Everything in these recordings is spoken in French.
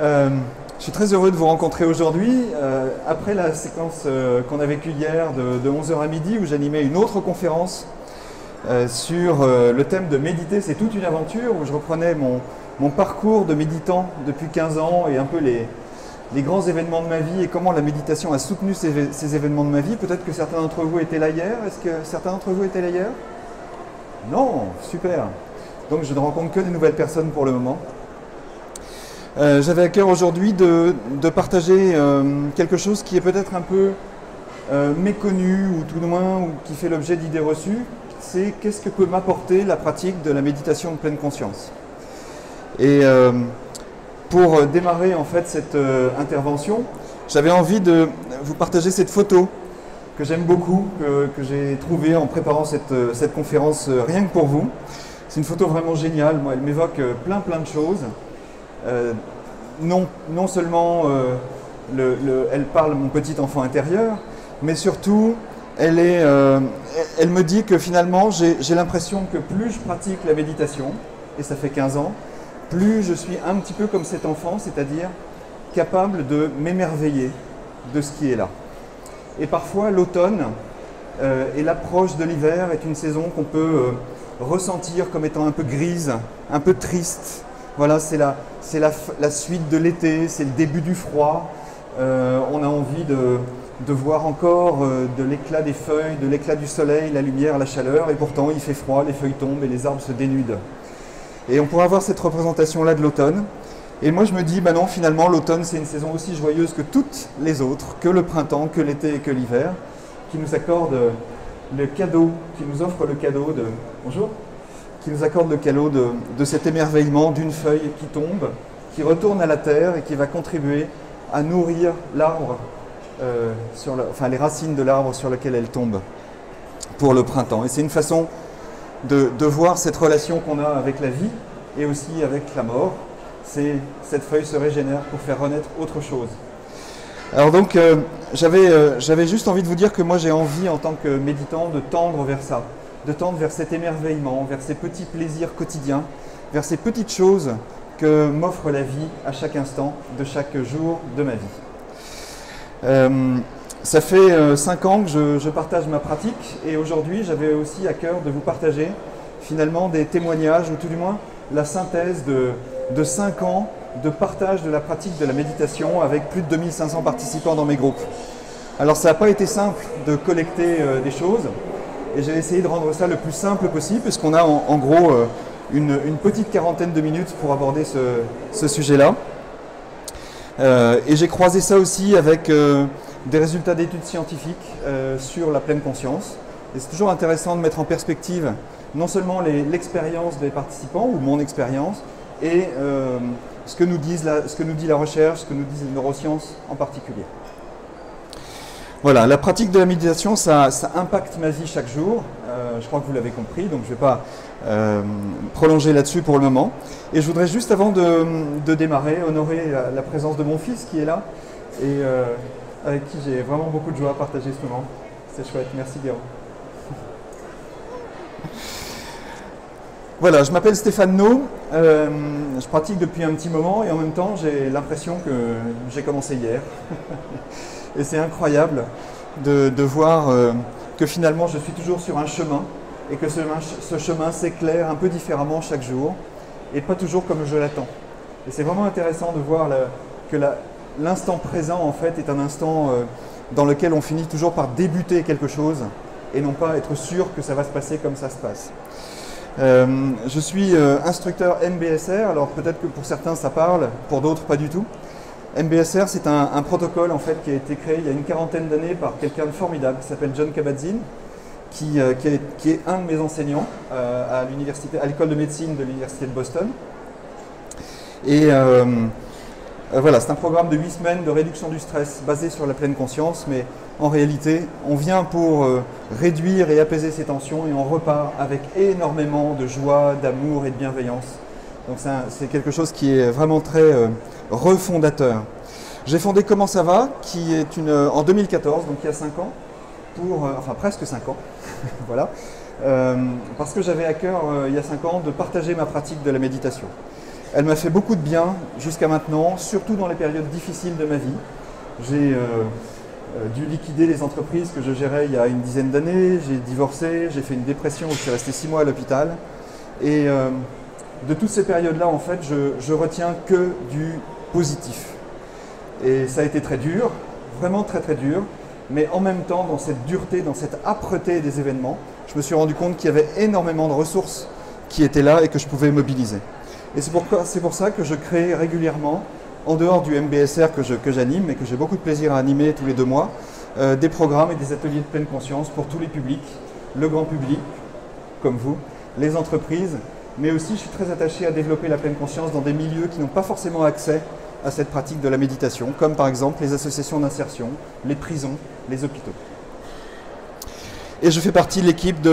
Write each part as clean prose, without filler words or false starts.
Je suis très heureux de vous rencontrer aujourd'hui. Après la séquence qu'on a vécue hier de 11 h à midi, où j'animais une autre conférence sur le thème de méditer, c'est toute une aventure, où je reprenais mon parcours de méditant depuis 15 ans et un peu les grands événements de ma vie et comment la méditation a soutenu ces événements de ma vie. Peut-être que certains d'entre vous étaient là hier. Est-ce que certains d'entre vous étaient là hier? Non, super. Donc je ne rencontre que des nouvelles personnes pour le moment. J'avais à cœur aujourd'hui de partager quelque chose qui est peut-être un peu méconnu ou tout de moins ou qui fait l'objet d'idées reçues. C'est qu'est-ce que peut m'apporter la pratique de la méditation de pleine conscience. Et pour démarrer en fait cette intervention, j'avais envie de vous partager cette photo que j'aime beaucoup, que j'ai trouvée en préparant cette conférence rien que pour vous. C'est une photo vraiment géniale. Moi, elle m'évoque plein de choses. Non seulement elle parle mon petit enfant intérieur, mais surtout elle me dit que finalement j'ai l'impression que plus je pratique la méditation, et ça fait 15 ans, plus je suis un petit peu comme cet enfant, c'est-à-dire capable de m'émerveiller de ce qui est là. Et parfois l'automne et l'approche de l'hiver est une saison qu'on peut ressentir comme étant un peu grise, un peu triste. Voilà, c'est la suite de l'été, c'est le début du froid. On a envie de voir encore de l'éclat des feuilles, de l'éclat du soleil, la lumière, la chaleur, et pourtant il fait froid, les feuilles tombent et les arbres se dénudent. Et on pourrait avoir cette représentation-là de l'automne. Et moi je me dis, bah non, finalement l'automne c'est une saison aussi joyeuse que toutes les autres, que le printemps, que l'été et que l'hiver, qui nous accorde le cadeau, qui nous offre le cadeau de... Bonjour, qui nous accorde le cadeau de cet émerveillement d'une feuille qui tombe, qui retourne à la terre et qui va contribuer à nourrir l'arbre, les racines de l'arbre sur lequel elle tombe pour le printemps. Et c'est une façon de voir cette relation qu'on a avec la vie et aussi avec la mort. Cette feuille se régénère pour faire renaître autre chose. Alors donc, j'avais juste envie de vous dire que moi j'ai envie en tant que méditant de tendre vers ça, de tendre vers cet émerveillement, vers ces petits plaisirs quotidiens, vers ces petites choses que m'offre la vie à chaque instant de chaque jour de ma vie. Ça fait 5 ans que je partage ma pratique et aujourd'hui j'avais aussi à cœur de vous partager finalement des témoignages ou tout du moins la synthèse de 5 ans de partage de la pratique de la méditation avec plus de 2500 participants dans mes groupes. Alors ça n'a pas été simple de collecter des choses et j'ai essayé de rendre ça le plus simple possible puisqu'on a en gros une petite quarantaine de minutes pour aborder ce sujet-là. Et j'ai croisé ça aussi avec des résultats d'études scientifiques sur la pleine conscience. Et c'est toujours intéressant de mettre en perspective non seulement l'expérience des participants ou mon expérience et ce que nous dit la recherche, ce que nous disent les neurosciences en particulier. Voilà, la pratique de la méditation, ça impacte ma vie chaque jour. Je crois que vous l'avez compris, donc je ne vais pas prolonger là-dessus pour le moment. Et je voudrais juste avant de démarrer, honorer la présence de mon fils qui est là et avec qui j'ai vraiment beaucoup de joie à partager ce moment. C'est chouette, merci Guéraud. Voilà, je m'appelle Stéphane No, je pratique depuis un petit moment et en même temps j'ai l'impression que j'ai commencé hier. Et c'est incroyable de voir que finalement je suis toujours sur un chemin et que ce chemin s'éclaire un peu différemment chaque jour et pas toujours comme je l'attends. Et c'est vraiment intéressant de voir que l'instant présent en fait est un instant dans lequel on finit toujours par débuter quelque chose et non pas être sûr que ça va se passer comme ça se passe. Je suis instructeur MBSR, alors peut-être que pour certains ça parle, pour d'autres pas du tout. MBSR, c'est un protocole en fait qui a été créé il y a une quarantaine d'années par quelqu'un de formidable qui s'appelle John Kabat-Zinn, qui est un de mes enseignants à l'école de médecine de l'université de Boston. Et voilà, c'est un programme de 8 semaines de réduction du stress basé sur la pleine conscience, mais en réalité, on vient pour réduire et apaiser ces tensions et on repart avec énormément de joie, d'amour et de bienveillance. Donc c'est quelque chose qui est vraiment très refondateur. J'ai fondé Comment ça va, qui est en 2014, donc il y a 5 ans, enfin presque 5 ans, voilà, parce que j'avais à cœur il y a 5 ans de partager ma pratique de la méditation. Elle m'a fait beaucoup de bien jusqu'à maintenant, surtout dans les périodes difficiles de ma vie. J'ai dû liquider les entreprises que je gérais il y a une dizaine d'années, j'ai divorcé, j'ai fait une dépression où je suis resté 6 mois à l'hôpital. Et de toutes ces périodes-là, en fait, je retiens que du positif. Et ça a été très dur, vraiment très très dur, mais en même temps, dans cette dureté, dans cette âpreté des événements, je me suis rendu compte qu'il y avait énormément de ressources qui étaient là et que je pouvais mobiliser. Et c'est pour ça que je crée régulièrement, en dehors du MBSR que j'anime et que j'ai beaucoup de plaisir à animer tous les 2 mois, des programmes et des ateliers de pleine conscience pour tous les publics, le grand public, comme vous, les entreprises, mais aussi je suis très attaché à développer la pleine conscience dans des milieux qui n'ont pas forcément accès à cette pratique de la méditation, comme par exemple les associations d'insertion, les prisons, les hôpitaux. Et je fais partie de l'équipe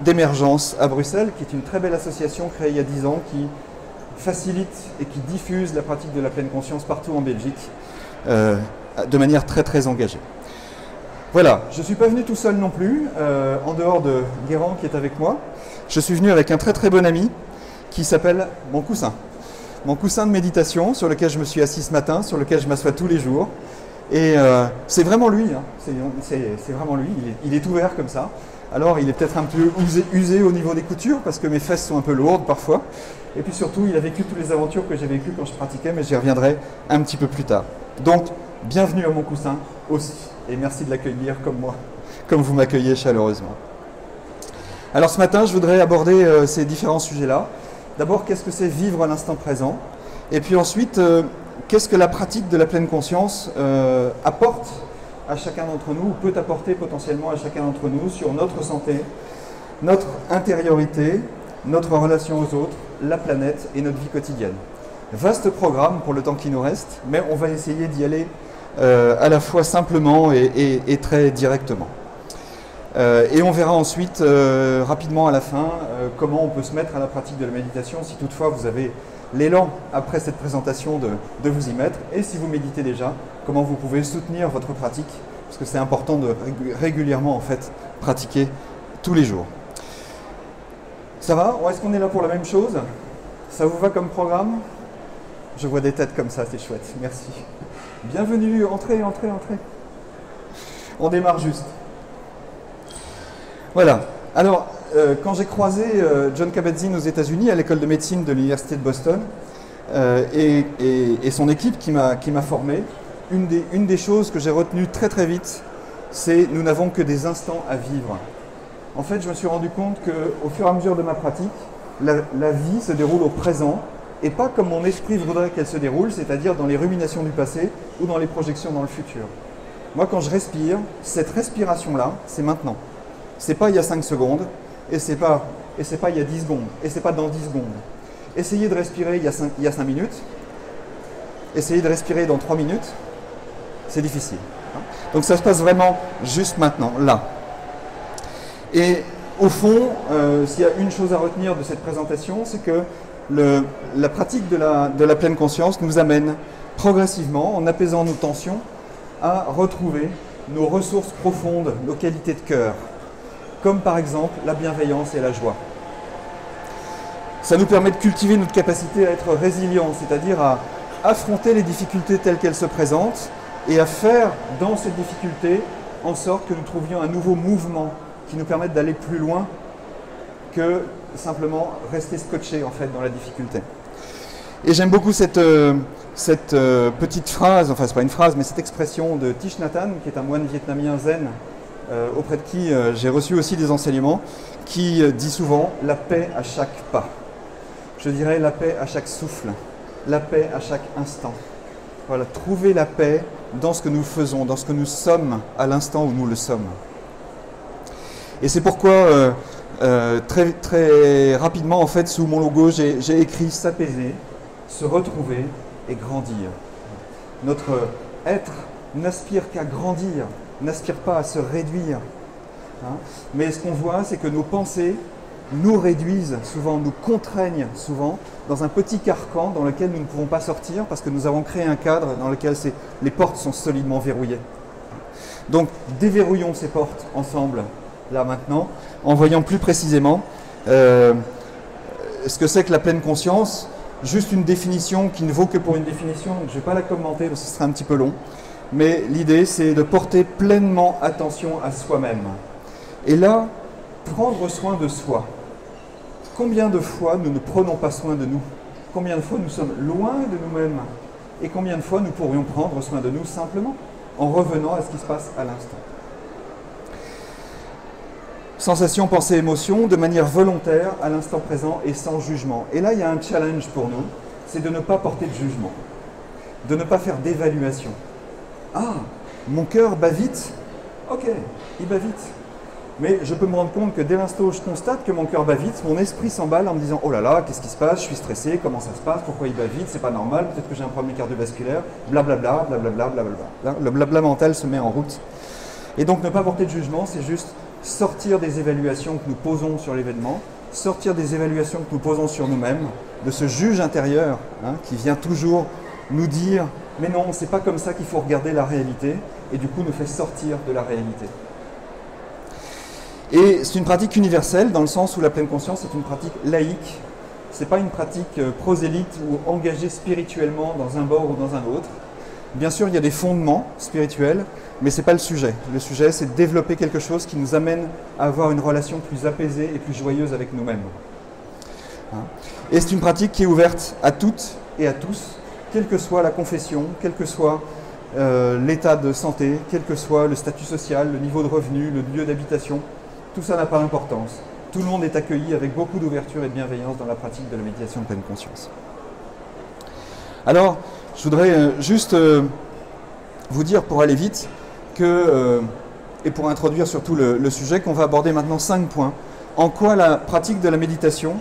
d'Émergence à Bruxelles, qui est une très belle association créée il y a 10 ans, qui facilite et qui diffuse la pratique de la pleine conscience partout en Belgique, de manière très très engagée. Voilà, je ne suis pas venu tout seul non plus, en dehors de Guérand qui est avec moi. Je suis venu avec un très très bon ami qui s'appelle mon coussin. Mon coussin de méditation sur lequel je me suis assis ce matin, sur lequel je m'assois tous les jours. Et c'est vraiment lui, hein. C'est vraiment lui, il est ouvert comme ça. Alors il est peut-être un peu usé au niveau des coutures parce que mes fesses sont un peu lourdes parfois. Et puis surtout, il a vécu toutes les aventures que j'ai vécues quand je pratiquais, mais j'y reviendrai un petit peu plus tard. Donc, bienvenue à mon coussin aussi. Et merci de l'accueillir comme moi, comme vous m'accueillez chaleureusement. Alors ce matin, je voudrais aborder ces différents sujets-là. D'abord, qu'est-ce que c'est vivre à l'instant présent? Et puis ensuite, qu'est-ce que la pratique de la pleine conscience apporte à chacun d'entre nous, ou peut apporter potentiellement à chacun d'entre nous sur notre santé, notre intériorité, notre relation aux autres, la planète et notre vie quotidienne. Vaste programme pour le temps qui nous reste, mais on va essayer d'y aller à la fois simplement et très directement. Et on verra ensuite rapidement à la fin comment on peut se mettre à la pratique de la méditation si toutefois vous avez l'élan après cette présentation de vous y mettre, et si vous méditez déjà, comment vous pouvez soutenir votre pratique, parce que c'est important de régulièrement en fait pratiquer tous les jours. Ça va? Est-ce qu'on est là pour la même chose? Ça vous va comme programme? Je vois des têtes comme ça, c'est chouette, merci. Bienvenue, entrez. On démarre juste. Voilà. Alors, quand j'ai croisé Jon Kabat-Zinn aux États-Unis à l'école de médecine de l'université de Boston et son équipe qui m'a formé, une des choses que j'ai retenues très très vite, c'est nous n'avons que des instants à vivre. En fait, je me suis rendu compte qu'au fur et à mesure de ma pratique, la vie se déroule au présent et pas comme mon esprit voudrait qu'elle se déroule, c'est-à-dire dans les ruminations du passé ou dans les projections dans le futur. Moi, quand je respire, cette respiration-là, c'est maintenant. C'est pas il y a 5 secondes, et c'est pas il y a 10 secondes, et c'est pas dans 10 secondes. Essayez de respirer il y a 5 minutes, essayez de respirer dans 3 minutes, c'est difficile. Donc ça se passe vraiment juste maintenant, là. Et au fond, s'il y a une chose à retenir de cette présentation, c'est que la pratique de la pleine conscience nous amène progressivement, en apaisant nos tensions, à retrouver nos ressources profondes, nos qualités de cœur, comme par exemple la bienveillance et la joie. Ça nous permet de cultiver notre capacité à être résilients, c'est-à-dire à affronter les difficultés telles qu'elles se présentent et à faire dans cette difficulté en sorte que nous trouvions un nouveau mouvement qui nous permette d'aller plus loin que simplement rester scotché en fait dans la difficulté. Et j'aime beaucoup cette petite phrase, enfin c'est pas une phrase, mais cette expression de Thich Nhat Hanh, qui est un moine vietnamien zen, auprès de qui j'ai reçu aussi des enseignements, qui dit souvent « la paix à chaque pas ». Je dirais la paix à chaque souffle, la paix à chaque instant. Voilà, trouver la paix dans ce que nous faisons, dans ce que nous sommes à l'instant où nous le sommes. Et c'est pourquoi très, très rapidement, en fait, sous mon logo, j'ai écrit « s'apaiser, se retrouver et grandir ». Notre être n'aspire qu'à grandir, n'aspire pas à se réduire. Hein. Mais ce qu'on voit, c'est que nos pensées nous réduisent souvent, nous contraignent souvent dans un petit carcan dans lequel nous ne pouvons pas sortir parce que nous avons créé un cadre dans lequel les portes sont solidement verrouillées. Donc déverrouillons ces portes ensemble, là maintenant, en voyant plus précisément ce que c'est que la pleine conscience juste une définition qui ne vaut que pour une définition, donc je ne vais pas la commenter parce que ce serait un petit peu long. Mais l'idée, c'est de porter pleinement attention à soi-même. Et là, prendre soin de soi. Combien de fois nous ne prenons pas soin de nous? Combien de fois nous sommes loin de nous-mêmes? Et combien de fois nous pourrions prendre soin de nous simplement en revenant à ce qui se passe à l'instant? Sensation, pensée, émotion, de manière volontaire, à l'instant présent et sans jugement. Et là, il y a un challenge pour nous, c'est de ne pas porter de jugement, de ne pas faire d'évaluation. Ah, mon cœur bat vite? Ok, il bat vite. Mais je peux me rendre compte que dès l'instant où je constate que mon cœur bat vite, mon esprit s'emballe en me disant « Oh là là, qu'est-ce qui se passe? Je suis stressé, comment ça se passe? Pourquoi il bat vite? C'est pas normal, peut-être que j'ai un problème cardiovasculaire, blablabla, blablabla, blablabla. » Le blabla mental se met en route. Et donc ne pas porter de jugement, c'est juste sortir des évaluations que nous posons sur l'événement, sortir des évaluations que nous posons sur nous-mêmes, de ce juge intérieur qui vient toujours nous dire « Mais non, c'est pas comme ça qu'il faut regarder la réalité » et du coup nous fait sortir de la réalité. Et c'est une pratique universelle dans le sens où la pleine conscience est une pratique laïque. Ce n'est pas une pratique prosélyte ou engagée spirituellement dans un bord ou dans un autre. Bien sûr, il y a des fondements spirituels, mais ce n'est pas le sujet. Le sujet, c'est de développer quelque chose qui nous amène à avoir une relation plus apaisée et plus joyeuse avec nous-mêmes. Et c'est une pratique qui est ouverte à toutes et à tous, quelle que soit la confession, quel que soit l'état de santé, quel que soit le statut social, le niveau de revenu, le lieu d'habitation. Tout ça n'a pas d'importance. Tout le monde est accueilli avec beaucoup d'ouverture et de bienveillance dans la pratique de la méditation de pleine conscience. Alors, je voudrais juste vous dire, pour aller vite, et pour introduire surtout le sujet, qu'on va aborder maintenant 5 points. En quoi la pratique de la méditation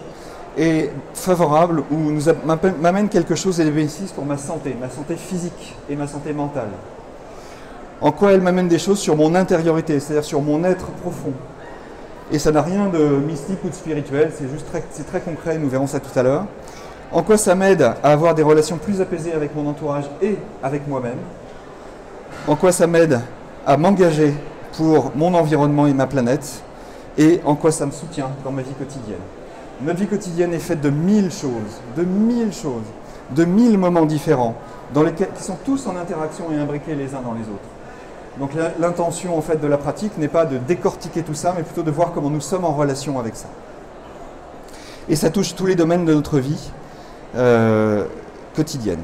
est favorable ou m'amène quelque chose et des bénéfices pour ma santé physique et ma santé mentale. En quoi elle m'amène des choses sur mon intériorité, c'est-à-dire sur mon être profond. Et ça n'a rien de mystique ou de spirituel, c'est très concret, nous verrons ça tout à l'heure. En quoi ça m'aide à avoir des relations plus apaisées avec mon entourage et avec moi-même. En quoi ça m'aide à m'engager pour mon environnement et ma planète. Et en quoi ça me soutient dans ma vie quotidienne. Notre vie quotidienne est faite de 1000 choses, de 1000 moments différents, qui sont tous en interaction et imbriqués les uns dans les autres. Donc l'intention en fait de la pratique n'est pas de décortiquer tout ça, mais plutôt de voir comment nous sommes en relation avec ça. Et ça touche tous les domaines de notre vie quotidienne.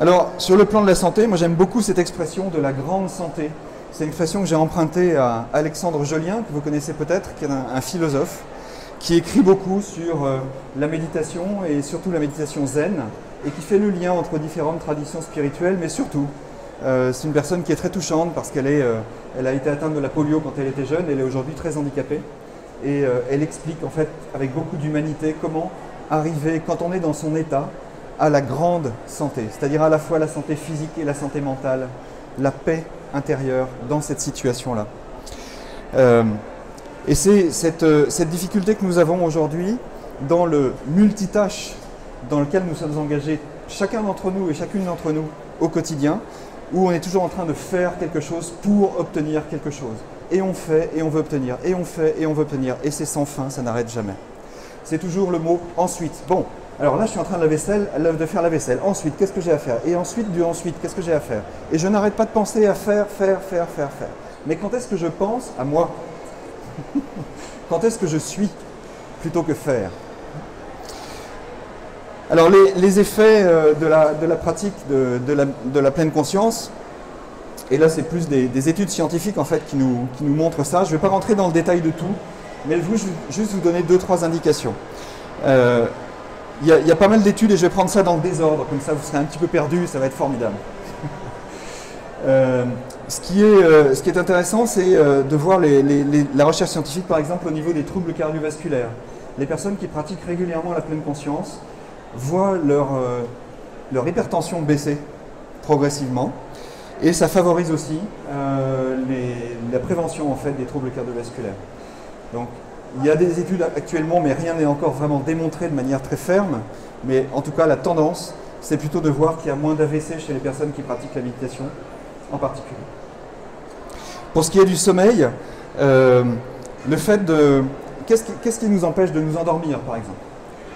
Alors, sur le plan de la santé, moi j'aime beaucoup cette expression de la grande santé. C'est une expression que j'ai empruntée à Alexandre Jolien, que vous connaissez peut-être, qui est un philosophe, qui écrit beaucoup sur la méditation et surtout la méditation zen, et qui fait le lien entre différentes traditions spirituelles, mais surtout, c'est une personne qui est très touchante parce qu'elle a été atteinte de la polio quand elle était jeune, elle est aujourd'hui très handicapée, et elle explique en fait avec beaucoup d'humanité comment arriver, quand on est dans son état, à la grande santé, c'est-à-dire à la fois la santé physique et la santé mentale, la paix intérieure dans cette situation-là. Et c'est cette difficulté que nous avons aujourd'hui dans le multitâche dans lequel nous sommes engagés, chacun d'entre nous et chacune d'entre nous au quotidien, où on est toujours en train de faire quelque chose pour obtenir quelque chose. Et on fait, et on veut obtenir, et on fait, et on veut obtenir, et c'est sans fin, ça n'arrête jamais. C'est toujours le mot « ensuite ». Bon, alors là, je suis en train de faire la vaisselle. Ensuite, qu'est-ce que j'ai à faire? Et ensuite, qu'est-ce que j'ai à faire? Et je n'arrête pas de penser à faire. Mais quand est-ce que je pense à moi? Quand est-ce que je suis plutôt que faire? Alors, les effets de la pratique de la pleine conscience, et là, c'est plus des études scientifiques en fait qui nous montrent ça. Je ne vais pas rentrer dans le détail de tout, mais je vais juste vous donner 2-3 indications. Il y a pas mal d'études et je vais prendre ça dans le désordre, comme ça vous serez un petit peu perdu, ça va être formidable. Ce qui est intéressant, c'est de voir la recherche scientifique, par exemple, au niveau des troubles cardiovasculaires. Les personnes qui pratiquent régulièrement la pleine conscience voient leur hypertension baisser progressivement, et ça favorise aussi la prévention en fait, des troubles cardiovasculaires. Donc, il y a des études actuellement, mais rien n'est encore vraiment démontré de manière très ferme. Mais en tout cas, la tendance, c'est plutôt de voir qu'il y a moins d'AVC chez les personnes qui pratiquent la méditation en particulier. Pour ce qui est du sommeil, le fait de... Qu'est-ce qui nous empêche de nous endormir, par exemple?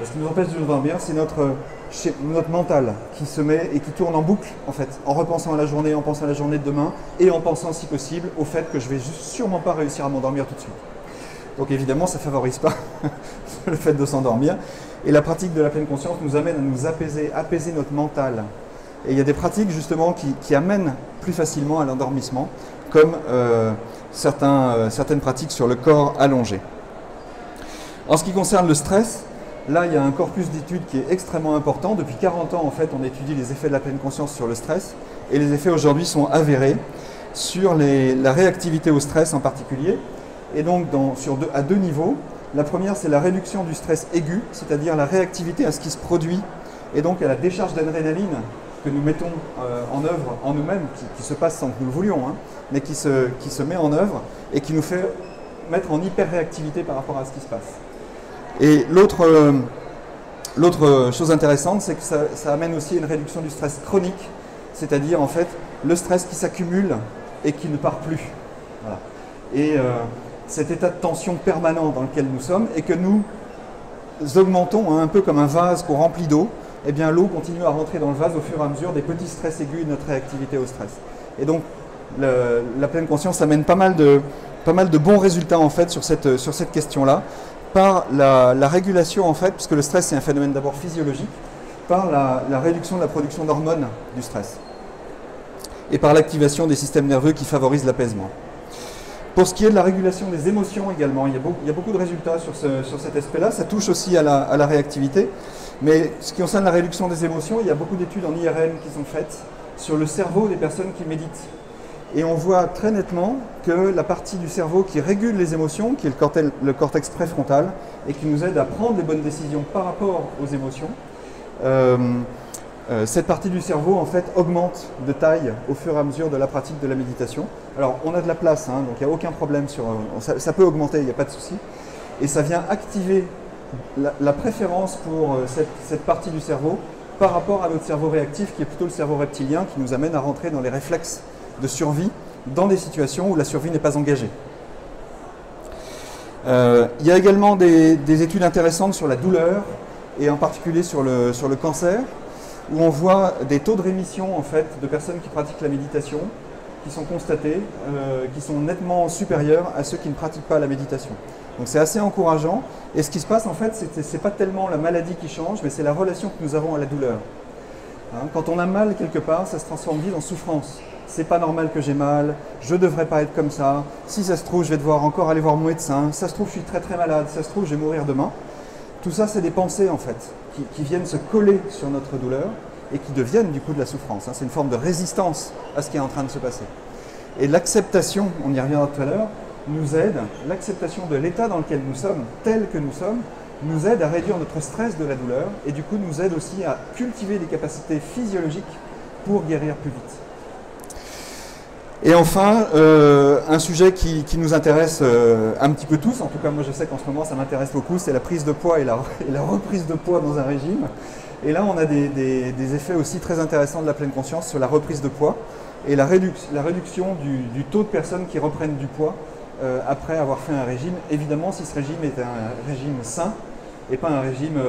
Ce qui nous empêche de nous endormir, c'est notre mental qui se met et qui tourne en boucle, en fait, en repensant à la journée, en pensant à la journée de demain, et en pensant, si possible, au fait que je vais sûrement pas réussir à m'endormir tout de suite. Donc évidemment, ça ne favorise pas le fait de s'endormir. Et la pratique de la pleine conscience nous amène à nous apaiser notre mental. Et il y a des pratiques justement qui amènent plus facilement à l'endormissement, comme certaines pratiques sur le corps allongé. En ce qui concerne le stress, là il y a un corpus d'études qui est extrêmement important. Depuis 40 ans en fait, on étudie les effets de la pleine conscience sur le stress, et les effets aujourd'hui sont avérés sur la réactivité au stress en particulier. Et donc à deux niveaux. La première, c'est la réduction du stress aigu, c'est-à-dire la réactivité à ce qui se produit, et donc à la décharge d'adrénaline que nous mettons en œuvre en nous-mêmes, qui se passe sans que nous le voulions, hein, mais qui se met en œuvre et qui nous fait mettre en hyper-réactivité par rapport à ce qui se passe. Et l'autre chose intéressante, c'est que ça amène aussi une réduction du stress chronique, c'est-à-dire en fait le stress qui s'accumule et qui ne part plus. Voilà. Et cet état de tension permanent dans lequel nous sommes et que nous augmentons, hein, un peu comme un vase qu'on remplit d'eau, eh bien l'eau continue à rentrer dans le vase au fur et à mesure des petits stress aigus de notre réactivité au stress. Et donc la pleine conscience amène pas mal de bons résultats en fait sur cette question-là, par la régulation en fait, puisque le stress c'est un phénomène d'abord physiologique, par la réduction de la production d'hormones du stress et par l'activation des systèmes nerveux qui favorisent l'apaisement. Pour ce qui est de la régulation des émotions également, il y a beaucoup de résultats sur cet aspect-là. Ça touche aussi à la réactivité. Mais ce qui concerne la réduction des émotions, il y a beaucoup d'études en IRM qui sont faites sur le cerveau des personnes qui méditent. Et on voit très nettement que la partie du cerveau qui régule les émotions, qui est le cortex préfrontal, et qui nous aide à prendre les bonnes décisions par rapport aux émotions, cette partie du cerveau en fait augmente de taille au fur et à mesure de la pratique de la méditation. Alors on a de la place, hein, donc il n'y a aucun problème, ça peut augmenter, il n'y a pas de souci. Et ça vient activer la préférence pour cette partie du cerveau par rapport à notre cerveau réactif qui est plutôt le cerveau reptilien qui nous amène à rentrer dans les réflexes de survie dans des situations où la survie n'est pas engagée. Il y a également des études intéressantes sur la douleur et en particulier sur le cancer, où on voit des taux de rémission en fait, de personnes qui pratiquent la méditation qui sont constatés, qui sont nettement supérieurs à ceux qui ne pratiquent pas la méditation. Donc c'est assez encourageant. Et ce qui se passe en fait, c'est pas tellement la maladie qui change, mais c'est la relation que nous avons à la douleur. Hein, quand on a mal quelque part, ça se transforme vite en souffrance. C'est pas normal que j'ai mal, je devrais pas être comme ça. Si ça se trouve, je vais devoir encore aller voir mon médecin. Ça se trouve, je suis très très malade. Ça se trouve, je vais mourir demain. Tout ça, c'est des pensées en fait, qui viennent se coller sur notre douleur et qui deviennent du coup de la souffrance. Hein. C'est une forme de résistance à ce qui est en train de se passer. Et l'acceptation, on y reviendra tout à l'heure, nous aide, l'acceptation de l'état dans lequel nous sommes, tel que nous sommes, nous aide à réduire notre stress de la douleur et du coup nous aide aussi à cultiver des capacités physiologiques pour guérir plus vite. Et enfin, un sujet qui nous intéresse un petit peu tous, en tout cas moi je sais qu'en ce moment ça m'intéresse beaucoup, c'est la prise de poids et la reprise de poids dans un régime. Et là on a des effets aussi très intéressants de la pleine conscience sur la reprise de poids et la réduction du taux de personnes qui reprennent du poids après avoir fait un régime. Évidemment si ce régime est un régime sain et pas un régime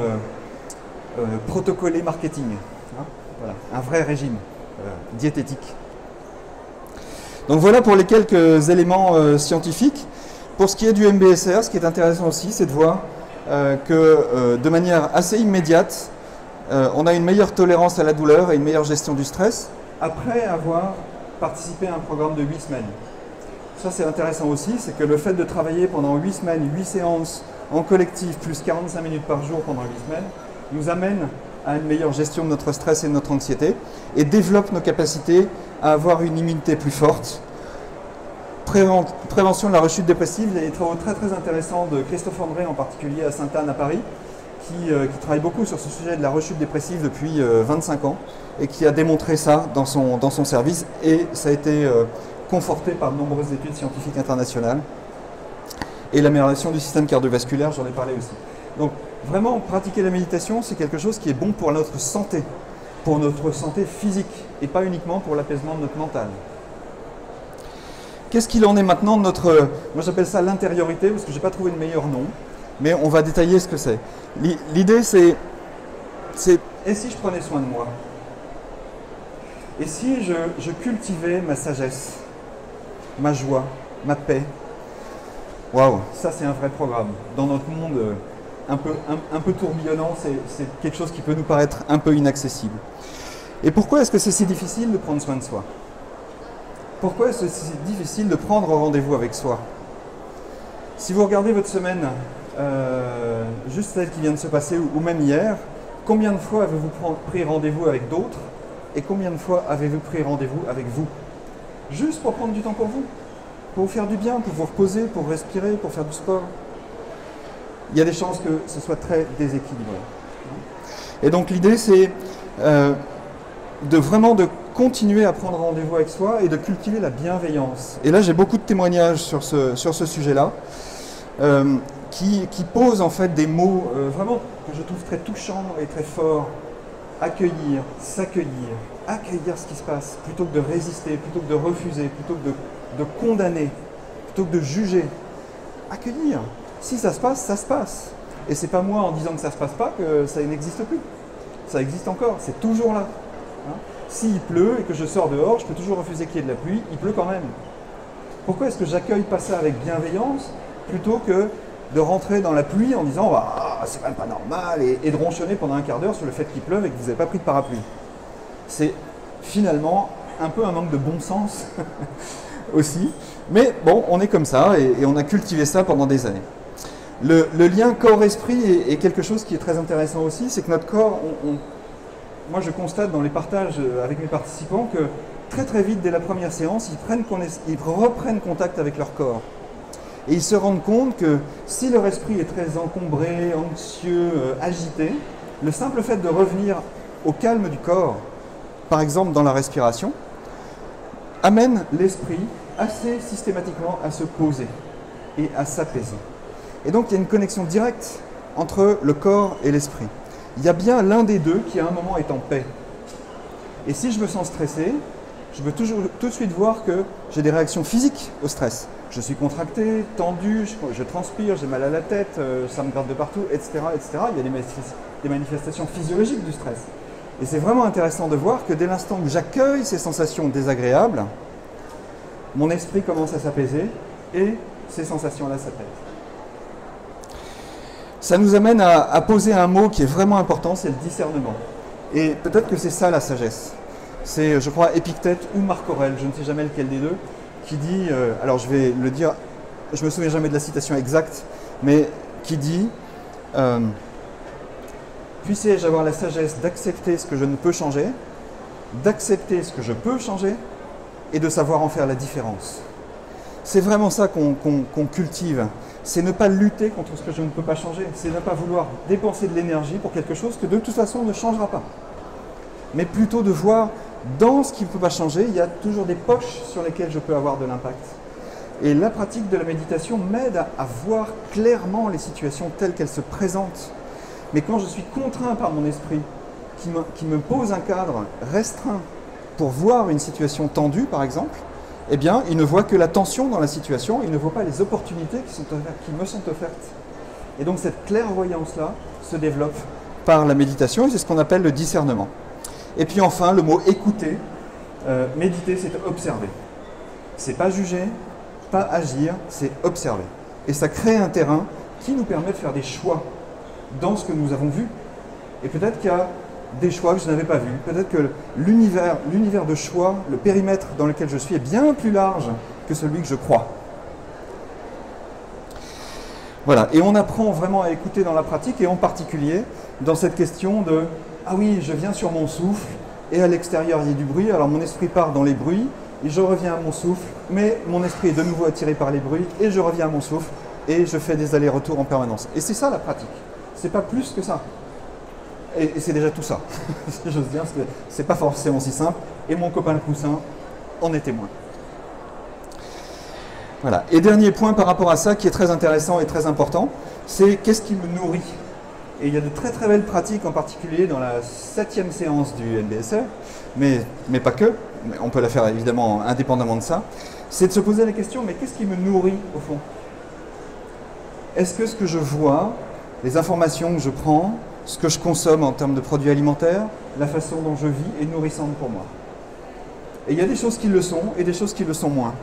protocolé marketing. Hein, voilà, un vrai régime diététique. Donc voilà pour les quelques éléments scientifiques. Pour ce qui est du MBSR, ce qui est intéressant aussi, c'est de voir que de manière assez immédiate, on a une meilleure tolérance à la douleur et une meilleure gestion du stress après avoir participé à un programme de 8 semaines. Ça c'est intéressant aussi, c'est que le fait de travailler pendant 8 semaines, 8 séances en collectif, plus 45 minutes par jour pendant 8 semaines, nous amène à une meilleure gestion de notre stress et de notre anxiété et développe nos capacités à avoir une immunité plus forte. Prévention de la rechute dépressive, il y a des travaux très très intéressants de Christophe André en particulier à Sainte-Anne à Paris qui travaille beaucoup sur ce sujet de la rechute dépressive depuis 25 ans et qui a démontré ça dans son service et ça a été conforté par de nombreuses études scientifiques internationales. Et l'amélioration du système cardiovasculaire, j'en ai parlé aussi. Donc vraiment, pratiquer la méditation, c'est quelque chose qui est bon pour notre santé physique et pas uniquement pour l'apaisement de notre mental. Qu'est-ce qu'il en est maintenant de notre, moi j'appelle ça l'intériorité parce que je n'ai pas trouvé de meilleur nom. mais on va détailler ce que c'est. L'idée, c'est et si je prenais soin de moi? Et si je cultivais ma sagesse, ma joie, ma paix? Waouh, ça c'est un vrai programme. Dans notre monde un peu tourbillonnant, c'est quelque chose qui peut nous paraître un peu inaccessible. Et pourquoi est-ce que c'est si difficile de prendre soin de soi? Pourquoi est-ce que c'est si difficile de prendre rendez-vous avec soi? Si vous regardez votre semaine, juste celle qui vient de se passer ou même hier, combien de fois avez-vous pris rendez-vous avec d'autres et combien de fois avez-vous pris rendez-vous avec vous? Juste pour prendre du temps pour vous faire du bien, pour vous reposer, pour respirer, pour faire du sport. Il y a des chances que ce soit très déséquilibré. Et donc l'idée c'est vraiment de continuer à prendre rendez-vous avec soi et de cultiver la bienveillance. Et là j'ai beaucoup de témoignages sur ce sujet-là qui posent en fait des mots vraiment que je trouve très touchants et très forts. Accueillir, s'accueillir, accueillir ce qui se passe, plutôt que de résister, plutôt que de refuser, plutôt que de condamner, plutôt que de juger. Accueillir. Si ça se passe, ça se passe. Et c'est pas moi en disant que ça se passe pas que ça n'existe plus. Ça existe encore, c'est toujours là. Hein? S'il pleut et que je sors dehors, je peux toujours refuser qu'il y ait de la pluie, il pleut quand même. Pourquoi est-ce que j'accueille pas ça avec bienveillance plutôt que de rentrer dans la pluie en disant ah, c'est quand même pas normal et de ronchonner pendant un quart d'heure sur le fait qu'il pleuve et que vous n'avez pas pris de parapluie? C'est finalement un peu un manque de bon sens aussi. Mais bon, on est comme ça et on a cultivé ça pendant des années. Le lien corps-esprit est quelque chose qui est très intéressant aussi, c'est que notre corps, moi je constate dans les partages avec mes participants que très très vite, dès la première séance, ils reprennent contact avec leur corps. Et ils se rendent compte que si leur esprit est très encombré, anxieux, agité, le simple fait de revenir au calme du corps, par exemple dans la respiration, amène l'esprit assez systématiquement à se poser et à s'apaiser. Et donc il y a une connexion directe entre le corps et l'esprit. Il y a bien l'un des deux qui à un moment est en paix. Et si je me sens stressé, je veux toujours tout de suite voir que j'ai des réactions physiques au stress. Je suis contracté, tendu, je transpire, j'ai mal à la tête, ça me gratte de partout, etc., etc. Il y a des manifestations physiologiques du stress. Et c'est vraiment intéressant de voir que dès l'instant où j'accueille ces sensations désagréables, mon esprit commence à s'apaiser et ces sensations-là s'apaisent. Ça nous amène à poser un mot qui est vraiment important, c'est le discernement. Et peut-être que c'est ça la sagesse. C'est, je crois, Épictète ou Marc Aurèle, je ne sais jamais lequel des deux, qui dit, alors je vais le dire, je me souviens jamais de la citation exacte, mais qui dit puissé-je avoir la sagesse d'accepter ce que je ne peux changer, d'accepter ce que je peux changer et de savoir en faire la différence. C'est vraiment ça qu'on cultive. C'est ne pas lutter contre ce que je ne peux pas changer. C'est ne pas vouloir dépenser de l'énergie pour quelque chose que de toute façon ne changera pas. Mais plutôt de voir dans ce qui ne peut pas changer, il y a toujours des poches sur lesquelles je peux avoir de l'impact. Et la pratique de la méditation m'aide à voir clairement les situations telles qu'elles se présentent. Mais quand je suis contraint par mon esprit, qui me pose un cadre restreint pour voir une situation tendue, par exemple, eh bien, il ne voit que la tension dans la situation, il ne voit pas les opportunités qui me sont offertes. Et donc cette clairvoyance-là se développe par la méditation, et c'est ce qu'on appelle le discernement. Et puis enfin, le mot écouter, méditer, c'est observer. C'est pas juger, pas agir, c'est observer. Et ça crée un terrain qui nous permet de faire des choix dans ce que nous avons vu. Et peut-être qu'il y a des choix que je n'avais pas vus. Peut-être que l'univers de choix, le périmètre dans lequel je suis est bien plus large que celui que je crois. Voilà, et on apprend vraiment à écouter dans la pratique, et en particulier dans cette question de « Ah oui, je viens sur mon souffle, et à l'extérieur il y a du bruit, alors mon esprit part dans les bruits, et je reviens à mon souffle, mais mon esprit est de nouveau attiré par les bruits, et je reviens à mon souffle, et je fais des allers-retours en permanence. » Et c'est ça la pratique, c'est pas plus que ça. Et c'est déjà tout ça, si j'ose dire, parce que c'est pas forcément si simple, et mon copain le poussin en est témoin. Voilà. Et dernier point par rapport à ça, qui est très intéressant et très important, c'est qu'est-ce qui me nourrit. Et il y a de très très belles pratiques, en particulier dans la 7e séance du NBSR, mais pas que, on peut la faire évidemment indépendamment de ça, c'est de se poser la question, mais qu'est-ce qui me nourrit au fond? est-ce que ce que je vois, les informations que je prends, ce que je consomme en termes de produits alimentaires, la façon dont je vis est nourrissante pour moi? Et il y a des choses qui le sont et des choses qui le sont moins.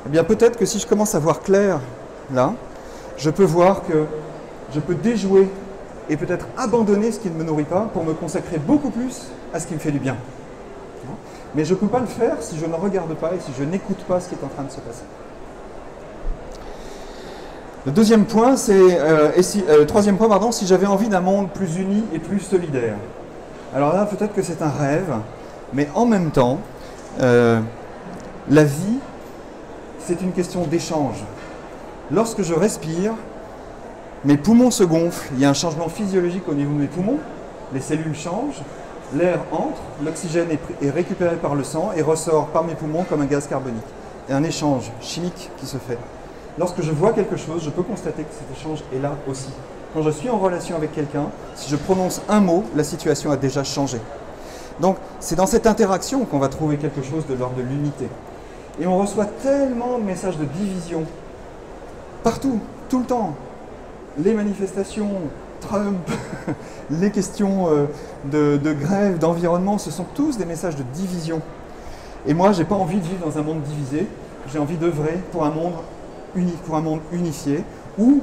Eh bien, peut-être que si je commence à voir clair, là, je peux voir que je peux déjouer et peut-être abandonner ce qui ne me nourrit pas pour me consacrer beaucoup plus à ce qui me fait du bien. Mais je ne peux pas le faire si je ne regarde pas et si je n'écoute pas ce qui est en train de se passer. Le deuxième point, c'est, le troisième point, pardon, si j'avais envie d'un monde plus uni et plus solidaire. Alors là, peut-être que c'est un rêve, mais en même temps, la vie, c'est une question d'échange. Lorsque je respire, mes poumons se gonflent, il y a un changement physiologique au niveau de mes poumons, les cellules changent, l'air entre, l'oxygène est récupéré par le sang et ressort par mes poumons comme un gaz carbonique. Il y a un échange chimique qui se fait. Lorsque je vois quelque chose, je peux constater que cet échange est là aussi. Quand je suis en relation avec quelqu'un, si je prononce un mot, la situation a déjà changé. Donc, c'est dans cette interaction qu'on va trouver quelque chose de l'ordre de l'unité. Et on reçoit tellement de messages de division, partout, tout le temps. Les manifestations, Trump, les questions de grève, d'environnement, ce sont tous des messages de division. Et moi, je n'ai pas envie de vivre dans un monde divisé, j'ai envie d'œuvrer pour un monde unifié, où,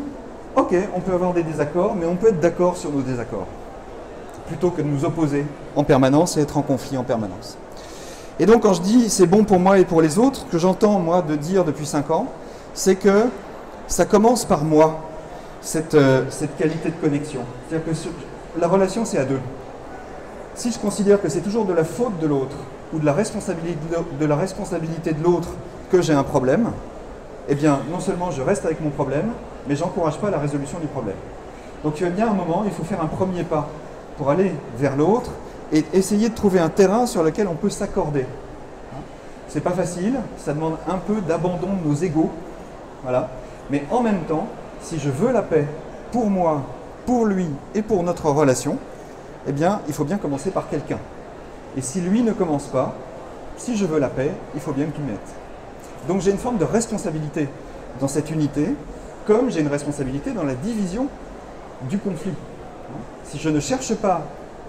ok, on peut avoir des désaccords, mais on peut être d'accord sur nos désaccords, plutôt que de nous opposer en permanence et être en conflit en permanence. Et donc, quand je dis c'est bon pour moi et pour les autres, ce que j'entends, moi, de dire depuis 5 ans, c'est que ça commence par moi, cette qualité de connexion. C'est-à-dire que la relation, c'est à deux. Si je considère que c'est toujours de la faute de l'autre ou de la responsabilité de l'autre que j'ai un problème, eh bien, non seulement je reste avec mon problème, mais je n'encourage pas la résolution du problème. Donc, il y a bien un moment, il faut faire un premier pas pour aller vers l'autre et essayer de trouver un terrain sur lequel on peut s'accorder. C'est pas facile, ça demande un peu d'abandon de nos égos, voilà. Mais en même temps, si je veux la paix pour moi, pour lui et pour notre relation, eh bien, il faut bien commencer par quelqu'un. Et si lui ne commence pas, si je veux la paix, il faut bien qu'il m'aide. Donc j'ai une forme de responsabilité dans cette unité, comme j'ai une responsabilité dans la division du conflit. Si je ne cherche pas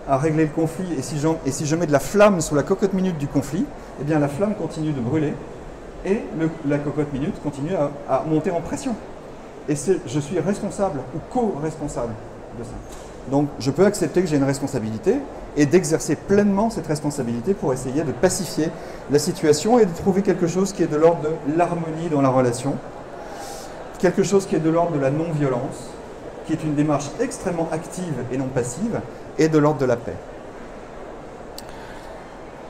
à régler le conflit et si je mets de la flamme sous la cocotte minute du conflit, eh bien la flamme continue de brûler et la cocotte minute continue à monter en pression. Et je suis responsable ou co-responsable de ça. Donc je peux accepter que j'ai une responsabilité et d'exercer pleinement cette responsabilité pour essayer de pacifier la situation et de trouver quelque chose qui est de l'ordre de l'harmonie dans la relation, quelque chose qui est de l'ordre de la non-violence, qui est une démarche extrêmement active et non passive, et de l'ordre de la paix.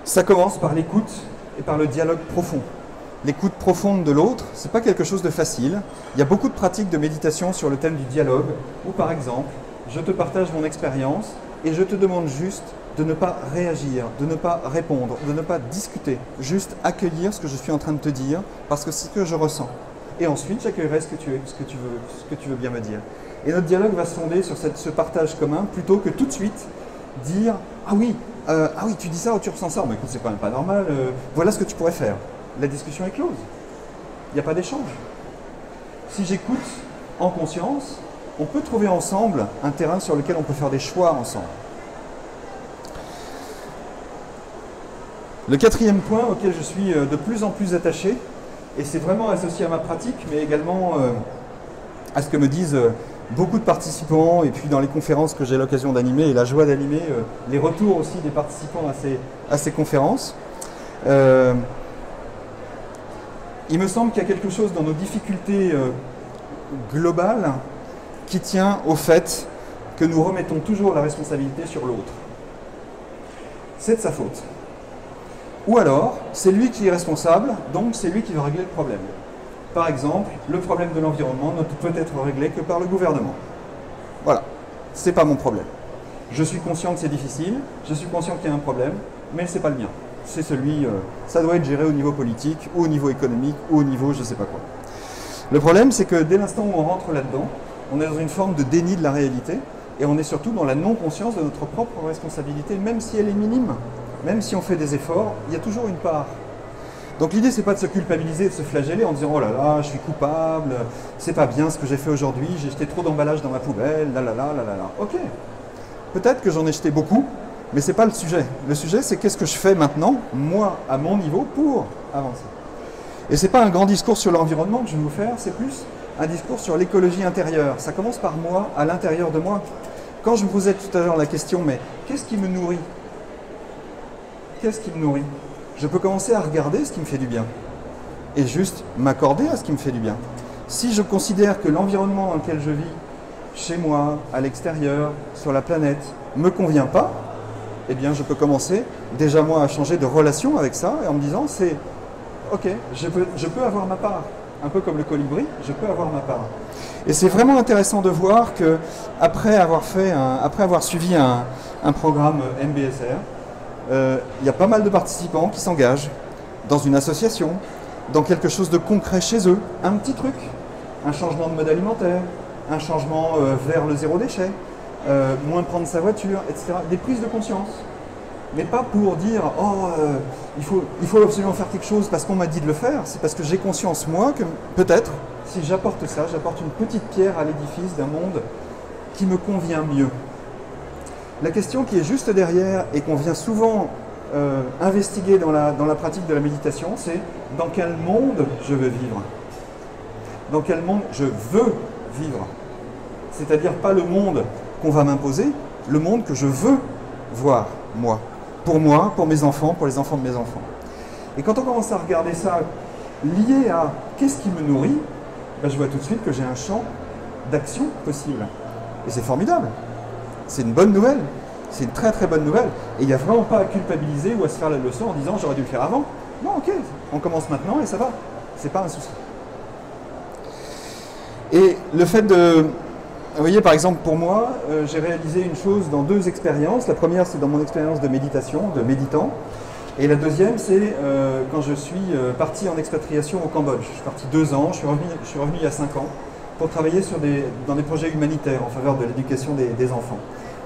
Ça commence par l'écoute et par le dialogue profond. L'écoute profonde de l'autre, ce n'est pas quelque chose de facile. Il y a beaucoup de pratiques de méditation sur le thème du dialogue, où par exemple, je te partage mon expérience et je te demande juste de ne pas réagir, de ne pas répondre, de ne pas discuter, juste accueillir ce que je suis en train de te dire, parce que c'est ce que je ressens. Et ensuite, j'accueillerai ce que tu veux bien me dire. Et notre dialogue va se fonder sur ce partage commun, plutôt que tout de suite dire « Ah oui, tu dis ça ou tu ressens ça, mais écoute, c'est quand même pas normal, voilà ce que tu pourrais faire. » La discussion est close. Il n'y a pas d'échange. Si j'écoute en conscience, on peut trouver ensemble un terrain sur lequel on peut faire des choix ensemble. Le quatrième point auquel je suis de plus en plus attaché, et c'est vraiment associé à ma pratique, mais également à ce que me disent beaucoup de participants, et puis dans les conférences que j'ai l'occasion d'animer, et la joie d'animer, les retours aussi des participants à ces conférences. Il me semble qu'il y a quelque chose dans nos difficultés globales qui tient au fait que nous remettons toujours la responsabilité sur l'autre. C'est de sa faute. Ou alors, c'est lui qui est responsable, donc c'est lui qui va régler le problème. Par exemple, le problème de l'environnement ne peut être réglé que par le gouvernement. Voilà, c'est pas mon problème. Je suis conscient que c'est difficile, je suis conscient qu'il y a un problème, mais c'est pas le mien. C'est celui, ça doit être géré au niveau politique, ou au niveau économique, ou au niveau je sais pas quoi. Le problème, c'est que dès l'instant où on rentre là-dedans, on est dans une forme de déni de la réalité, et on est surtout dans la non-conscience de notre propre responsabilité, même si elle est minime, même si on fait des efforts, il y a toujours une part. Donc l'idée, c'est pas de se culpabiliser, de se flageller en disant « Oh là là, je suis coupable, c'est pas bien ce que j'ai fait aujourd'hui, j'ai jeté trop d'emballage dans ma poubelle, là là là là là là. » Ok, peut-être que j'en ai jeté beaucoup, mais c'est pas le sujet. Le sujet, c'est qu'est-ce que je fais maintenant, moi, à mon niveau, pour avancer. Et c'est pas un grand discours sur l'environnement que je vais vous faire, c'est plus un discours sur l'écologie intérieure. Ça commence par moi, à l'intérieur de moi. Quand je me posais tout à l'heure la question, mais qu'est-ce qui me nourrit? Qu'est-ce qui me nourrit? Je peux commencer à regarder ce qui me fait du bien et juste m'accorder à ce qui me fait du bien. Si je considère que l'environnement dans lequel je vis, chez moi, à l'extérieur, sur la planète, ne me convient pas, eh bien je peux commencer déjà moi à changer de relation avec ça et en me disant c'est ok, je peux avoir ma part. Un peu comme le colibri, je peux avoir ma part. Et c'est vraiment intéressant de voir que après avoir suivi un programme MBSR, il y a pas mal de participants qui s'engagent dans une association, dans quelque chose de concret chez eux, un petit truc, un changement de mode alimentaire, un changement vers le zéro déchet, moins prendre sa voiture, etc. Des prises de conscience. Mais pas pour dire « Oh, il faut absolument faire quelque chose parce qu'on m'a dit de le faire », c'est parce que j'ai conscience, moi, que peut-être, si j'apporte ça, j'apporte une petite pierre à l'édifice d'un monde qui me convient mieux. La question qui est juste derrière et qu'on vient souvent investiguer dans la pratique de la méditation, c'est dans quel monde je veux vivre? Dans quel monde je veux vivre? C'est-à-dire pas le monde qu'on va m'imposer, le monde que je veux voir, moi, pour mes enfants, pour les enfants de mes enfants. Et quand on commence à regarder ça lié à qu'est-ce qui me nourrit, ben je vois tout de suite que j'ai un champ d'action possible. Et c'est formidable. C'est une bonne nouvelle. C'est une très très bonne nouvelle. Et il n'y a vraiment pas à culpabiliser ou à se faire la leçon en disant j'aurais dû le faire avant. Non, ok, on commence maintenant et ça va. C'est pas un souci. Et le fait de... Vous voyez, par exemple, pour moi, j'ai réalisé une chose dans 2 expériences. La première, c'est dans mon expérience de méditation, de méditant. Et la deuxième, c'est quand je suis parti en expatriation au Cambodge. Je suis parti 2 ans, je suis revenu il y a 5 ans pour travailler dans des projets humanitaires en faveur de l'éducation des enfants.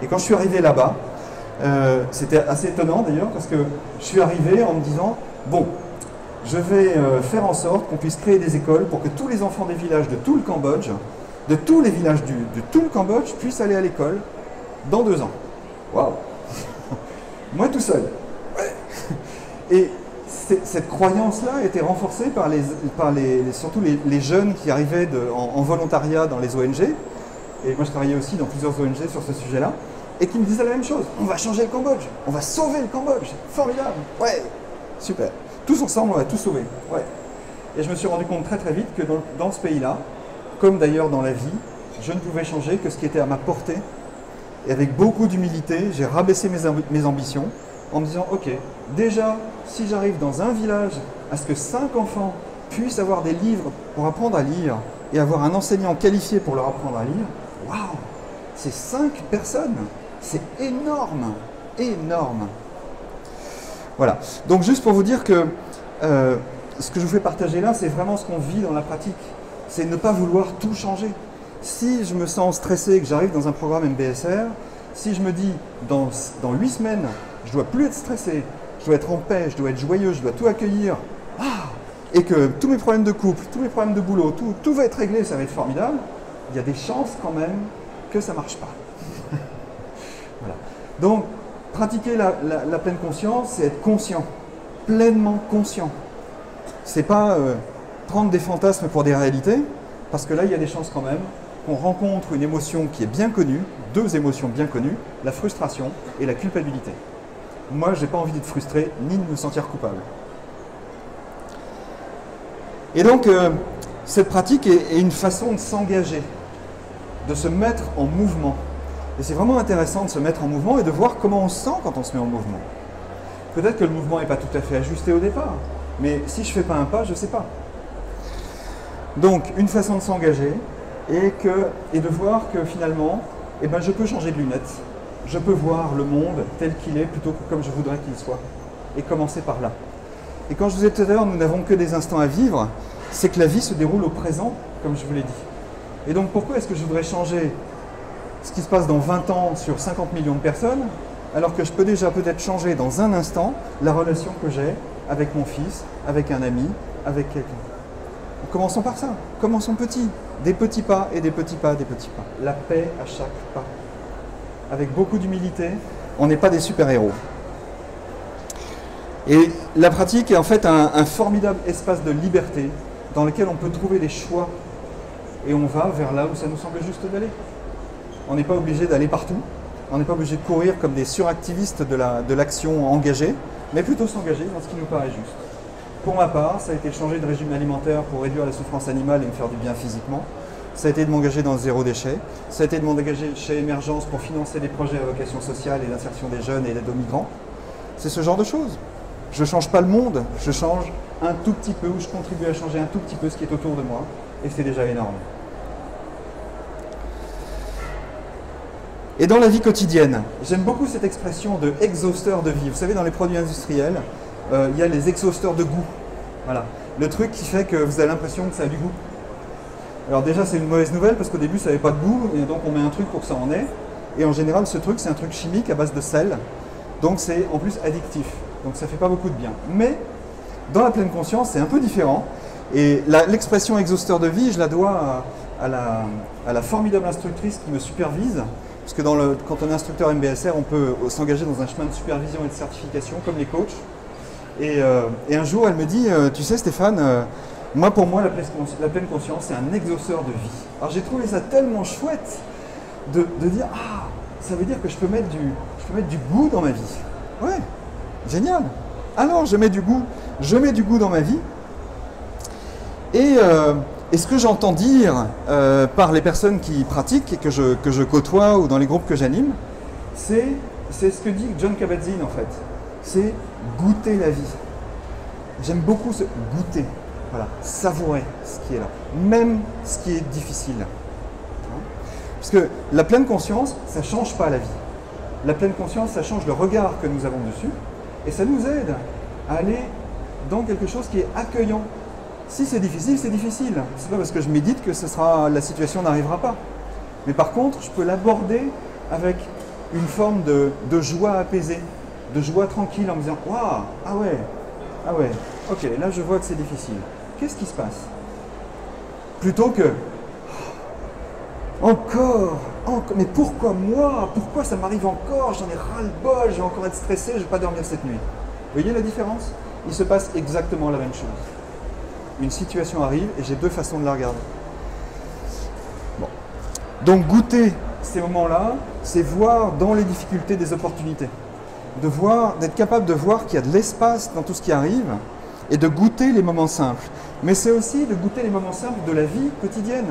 Et quand je suis arrivé là-bas, c'était assez étonnant d'ailleurs, parce que je suis arrivé en me disant, bon, je vais faire en sorte qu'on puisse créer des écoles pour que tous les enfants des villages de tout le Cambodge, de tous les villages de tout le Cambodge, puissent aller à l'école dans 2 ans. Waouh. Moi tout seul. Ouais. Et cette croyance-là était renforcée par surtout les jeunes qui arrivaient en volontariat dans les ONG. Et moi je travaillais aussi dans plusieurs ONG sur ce sujet-là. Et qui me disaient la même chose. On va changer le Cambodge. On va sauver le Cambodge. Formidable. Ouais. Super. Tous ensemble, on va tout sauver. Ouais. Et je me suis rendu compte très très vite que dans ce pays-là, comme d'ailleurs dans la vie, je ne pouvais changer que ce qui était à ma portée. Et avec beaucoup d'humilité, j'ai rabaissé mes ambitions en me disant, ok, déjà, si j'arrive dans un village à ce que 5 enfants puissent avoir des livres pour apprendre à lire et avoir un enseignant qualifié pour leur apprendre à lire, waouh, c'est 5 personnes, c'est énorme, énorme. Voilà, donc juste pour vous dire que ce que je vous fais partager là, c'est vraiment ce qu'on vit dans la pratique. C'est ne pas vouloir tout changer. Si je me sens stressé et que j'arrive dans un programme MBSR, si je me dis dans 8 semaines, je dois plus être stressé, je dois être en paix, je dois être joyeux, je dois tout accueillir, et que tous mes problèmes de couple, tous mes problèmes de boulot, tout va être réglé, ça va être formidable, il y a des chances quand même que ça ne marche pas. Voilà. Donc, pratiquer la pleine conscience, c'est être conscient, pleinement conscient. C'est pas prendre des fantasmes pour des réalités, parce que là, il y a des chances quand même qu'on rencontre une émotion qui est bien connue, 2 émotions bien connues, la frustration et la culpabilité. Moi, je n'ai pas envie d'être frustré, ni de me sentir coupable. Et donc, cette pratique est une façon de s'engager, de se mettre en mouvement. Et c'est vraiment intéressant de se mettre en mouvement et de voir comment on se sent quand on se met en mouvement. Peut-être que le mouvement n'est pas tout à fait ajusté au départ, mais si je ne fais pas un pas, je ne sais pas. Donc, une façon de s'engager et de voir que finalement, eh ben, je peux changer de lunettes. Je peux voir le monde tel qu'il est plutôt que comme je voudrais qu'il soit. Et commencer par là. Et quand je vous ai dit tout à l'heure, nous n'avons que des instants à vivre, c'est que la vie se déroule au présent, comme je vous l'ai dit. Et donc pourquoi est-ce que je voudrais changer ce qui se passe dans 20 ans sur 50 millions de personnes, alors que je peux déjà peut-être changer dans un instant la relation que j'ai avec mon fils, avec un ami, avec quelqu'un. Commençons par ça. Commençons petit. Des petits pas et des petits pas, des petits pas. La paix à chaque pas. Avec beaucoup d'humilité, on n'est pas des super-héros. Et la pratique est en fait un formidable espace de liberté dans lequel on peut trouver des choix et on va vers là où ça nous semble juste d'aller. On n'est pas obligé d'aller partout, on n'est pas obligé de courir comme des suractivistes de l'action engagée, mais plutôt s'engager dans ce qui nous paraît juste. Pour ma part, ça a été de changer de régime alimentaire pour réduire la souffrance animale et me faire du bien physiquement. Ça a été de m'engager dans le zéro déchet. Ça a été de m'engager chez Émergence pour financer des projets à vocation sociale et d'insertion des jeunes et l'aide aux migrants. C'est ce genre de choses. Je ne change pas le monde, je change un tout petit peu, ou je contribue à changer un tout petit peu ce qui est autour de moi, et c'est déjà énorme. Et dans la vie quotidienne, j'aime beaucoup cette expression de exhausteur de vie. Vous savez, dans les produits industriels, il y a les exhausteurs de goût. Voilà. Le truc qui fait que vous avez l'impression que ça a du goût. Alors déjà, c'est une mauvaise nouvelle parce qu'au début, ça n'avait pas de goût, et donc on met un truc pour que ça en ait. Et en général, ce truc, c'est un truc chimique à base de sel. Donc c'est en plus addictif. Donc ça ne fait pas beaucoup de bien. Mais dans la pleine conscience, c'est un peu différent. Et l'expression exhausteur de vie, je la dois à la formidable instructrice qui me supervise. Parce que quand on est instructeur MBSR, on peut s'engager dans un chemin de supervision et de certification, comme les coachs. Et un jour, elle me dit, tu sais Stéphane, pour moi, la pleine conscience, c'est un exhausteur de vie. Alors j'ai trouvé ça tellement chouette de dire, ah, ça veut dire que je peux mettre du goût dans ma vie. Ouais, génial. Alors je mets du goût dans ma vie. Et ce que j'entends dire par les personnes qui pratiquent et que je côtoie ou dans les groupes que j'anime, c'est ce que dit Jon Kabat-Zinn en fait. C'est goûter la vie. J'aime beaucoup ce goûter. Voilà, savourer ce qui est là, même ce qui est difficile. Parce que la pleine conscience, ça ne change pas la vie. La pleine conscience, ça change le regard que nous avons dessus, et ça nous aide à aller dans quelque chose qui est accueillant. Si c'est difficile, c'est difficile. C'est pas parce que je médite que la situation n'arrivera pas. Mais par contre, je peux l'aborder avec une forme de joie apaisée, de joie tranquille, en me disant « Waouh, ah ouais, ok, là je vois que c'est difficile. Qu'est-ce qui se passe ?» Plutôt que « Encore, mais pourquoi moi? Pourquoi ça m'arrive encore? J'en ai ras-le-bol, je vais encore être stressé, je ne vais pas dormir cette nuit. » Vous voyez la différence? Il se passe exactement la même chose. Une situation arrive et j'ai deux façons de la regarder. Bon. Donc goûter ces moments-là, c'est voir dans les difficultés des opportunités. D'être capable de voir qu'il y a de l'espace dans tout ce qui arrive et de goûter les moments simples. Mais c'est aussi de goûter les moments simples de la vie quotidienne.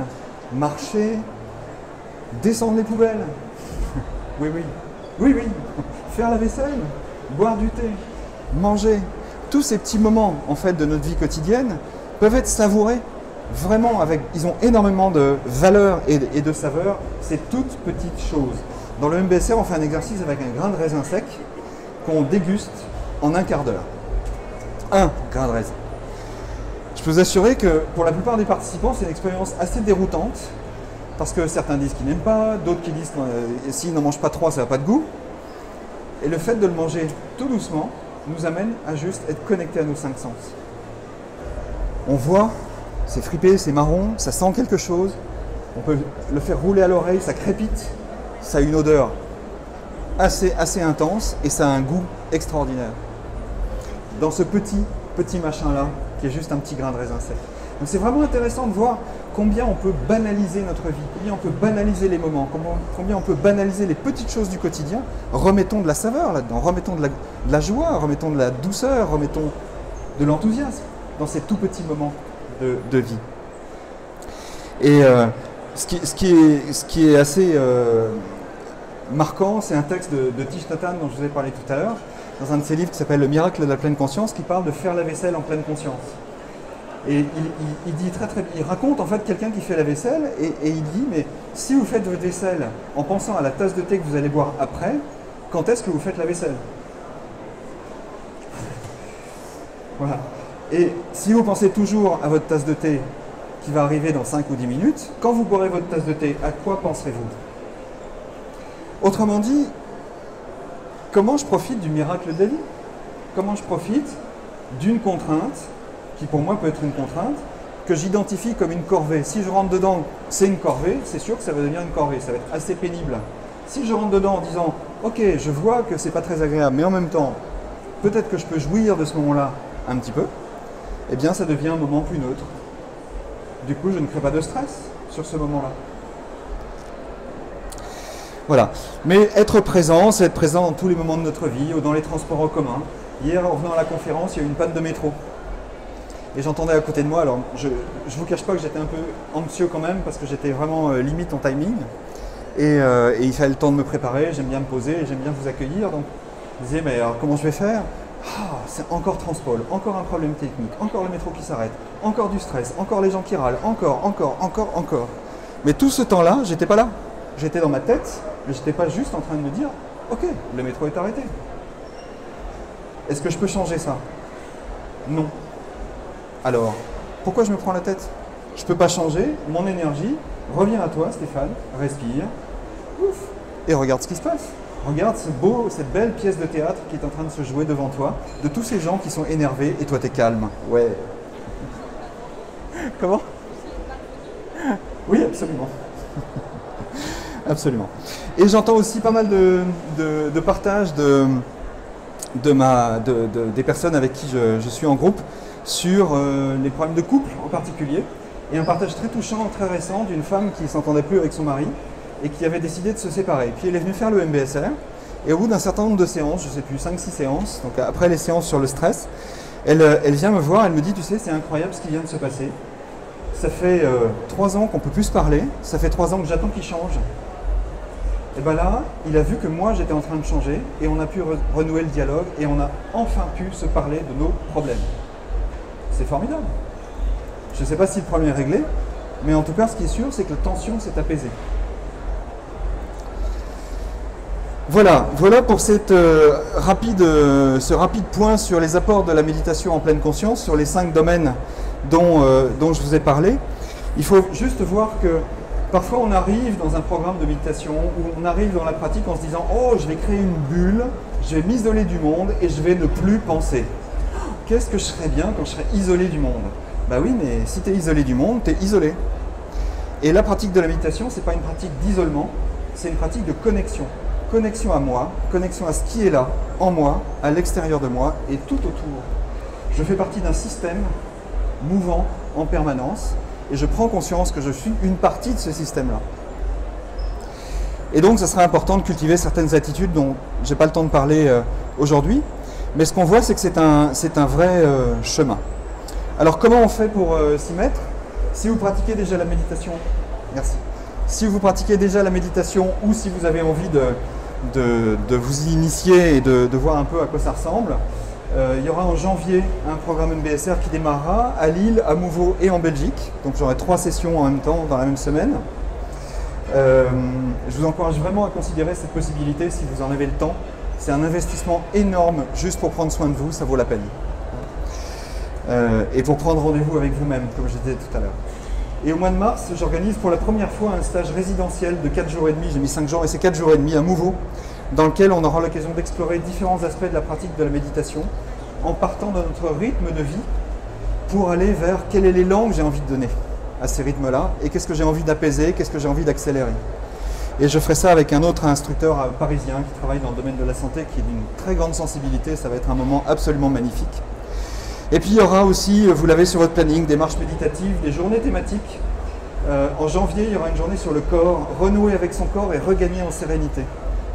Marcher, descendre les poubelles. Oui. Faire la vaisselle, boire du thé, manger. Tous ces petits moments en fait de notre vie quotidienne peuvent être savourés vraiment ils ont énormément de valeur et de saveur. C'est toutes petites choses. Dans le MBSR, on fait un exercice avec un grain de raisin sec qu'on déguste en un quart d'heure. Un grain de raisin. Je peux vous assurer que pour la plupart des participants, c'est une expérience assez déroutante parce que certains disent qu'ils n'aiment pas, d'autres qui disent que s'ils n'en mangent pas trois, ça n'a pas de goût. Et le fait de le manger tout doucement nous amène à juste être connecté à nos cinq sens. On voit, c'est fripé, c'est marron, ça sent quelque chose. On peut le faire rouler à l'oreille, ça crépite, ça a une odeur assez intense et ça a un goût extraordinaire. Dans ce petit machin-là, qui est juste un petit grain de raisin sec. Donc c'est vraiment intéressant de voir combien on peut banaliser notre vie, combien on peut banaliser les moments, combien on peut banaliser les petites choses du quotidien. Remettons de la saveur là-dedans, remettons de la joie, remettons de la douceur, remettons de l'enthousiasme dans ces tout petits moments de vie. Et ce qui est assez marquant, c'est un texte de Thich Nhat Hanh dont je vous ai parlé tout à l'heure, dans un de ses livres qui s'appelle « Le miracle de la pleine conscience », qui parle de faire la vaisselle en pleine conscience. Et il dit il raconte en fait quelqu'un qui fait la vaisselle et il dit « Mais si vous faites votre vaisselle en pensant à la tasse de thé que vous allez boire après, quand est-ce que vous faites la vaisselle ?» Voilà. Et si vous pensez toujours à votre tasse de thé qui va arriver dans 5 ou 10 minutes, quand vous boirez votre tasse de thé, à quoi penserez-vous? Autrement dit, comment je profite du miracle de la vie? Comment je profite d'une contrainte, qui pour moi peut être une contrainte, que j'identifie comme une corvée. Si je rentre dedans, c'est une corvée, c'est sûr que ça va devenir une corvée, ça va être assez pénible. Si je rentre dedans en disant, ok, je vois que c'est pas très agréable, mais en même temps, peut-être que je peux jouir de ce moment-là un petit peu, eh bien ça devient un moment plus neutre. Du coup, je ne crée pas de stress sur ce moment-là. Voilà. Mais être présent, c'est être présent dans tous les moments de notre vie, ou dans les transports en commun. Hier, en venant à la conférence, il y a eu une panne de métro. Et j'entendais à côté de moi, alors je ne vous cache pas que j'étais un peu anxieux quand même, parce que j'étais vraiment limite en timing. Et il fallait le temps de me préparer, j'aime bien me poser, et j'aime bien vous accueillir. Donc je disais, mais alors comment je vais faire? C'est encore Transpol, encore un problème technique, encore le métro qui s'arrête, encore du stress, encore les gens qui râlent, encore. Mais tout ce temps-là, j'étais pas là. J'étais dans ma tête, mais j'étais pas juste en train de me dire, ok, le métro est arrêté. Est-ce que je peux changer ça? Non. Alors, pourquoi je me prends la tête? Je peux pas changer, mon énergie, reviens à toi Stéphane, respire, ouf, et regarde ce qui se passe. Regarde cette belle pièce de théâtre qui est en train de se jouer devant toi, de tous ces gens qui sont énervés et toi t'es calme. Ouais. Comment? Oui, absolument. Absolument. Et j'entends aussi pas mal de partage des personnes avec qui je suis en groupe sur les problèmes de couple en particulier. Et un partage très touchant, très récent, d'une femme qui ne s'entendait plus avec son mari et qui avait décidé de se séparer. Puis elle est venue faire le MBSR et au bout d'un certain nombre de séances, je ne sais plus, 5-6 séances, donc après les séances sur le stress, elle vient me voir, elle me dit, tu sais, c'est incroyable ce qui vient de se passer. Ça fait 3 ans qu'on ne peut plus se parler, ça fait 3 ans que j'attends qu'il change. Et bien là, il a vu que moi j'étais en train de changer et on a pu renouer le dialogue et on a enfin pu se parler de nos problèmes. C'est formidable. Je ne sais pas si le problème est réglé, mais en tout cas ce qui est sûr c'est que la tension s'est apaisée. Voilà pour ce rapide point sur les apports de la méditation en pleine conscience, sur les 5 domaines dont je vous ai parlé. Il faut juste voir que parfois on arrive dans un programme de méditation ou on arrive dans la pratique en se disant « Oh, je vais créer une bulle, je vais m'isoler du monde et je vais ne plus penser. Qu'est-ce que je serais bien quand je serais isolé du monde ?» Bah oui, mais si tu es isolé du monde, tu es isolé. Et la pratique de la méditation, ce n'est pas une pratique d'isolement, c'est une pratique de connexion. Connexion à moi, connexion à ce qui est là, en moi, à l'extérieur de moi et tout autour. Je fais partie d'un système mouvant en permanence et je prends conscience que je suis une partie de ce système-là. Et donc, ça serait important de cultiver certaines attitudes dont je n'ai pas le temps de parler aujourd'hui, mais ce qu'on voit, c'est que c'est un vrai chemin. Alors, comment on fait pour s'y mettre? Si vous pratiquez déjà la méditation, merci. Si vous pratiquez déjà la méditation ou si vous avez envie de vous y initier et de voir un peu à quoi ça ressemble, il y aura en janvier un programme MBSR qui démarrera à Lille, à Mouveau et en Belgique. Donc j'aurai 3 sessions en même temps dans la même semaine. Je vous encourage vraiment à considérer cette possibilité si vous en avez le temps. C'est un investissement énorme juste pour prendre soin de vous, ça vaut la peine. Et pour prendre rendez-vous avec vous-même, comme je disais tout à l'heure. Et au mois de mars, j'organise pour la première fois un stage résidentiel de 4 jours et demi, j'ai mis 5 jours, et c'est 4 jours et demi à Mouveau, dans lequel on aura l'occasion d'explorer différents aspects de la pratique de la méditation, en partant de notre rythme de vie, pour aller vers quel est l'élan que j'ai envie de donner à ces rythmes-là, et qu'est-ce que j'ai envie d'apaiser, qu'est-ce que j'ai envie d'accélérer. Et je ferai ça avec un autre instructeur parisien qui travaille dans le domaine de la santé, qui est d'une très grande sensibilité, ça va être un moment absolument magnifique. Et puis il y aura aussi, vous l'avez sur votre planning, des marches méditatives, des journées thématiques. En janvier, il y aura une journée sur le corps, renouer avec son corps et regagner en sérénité.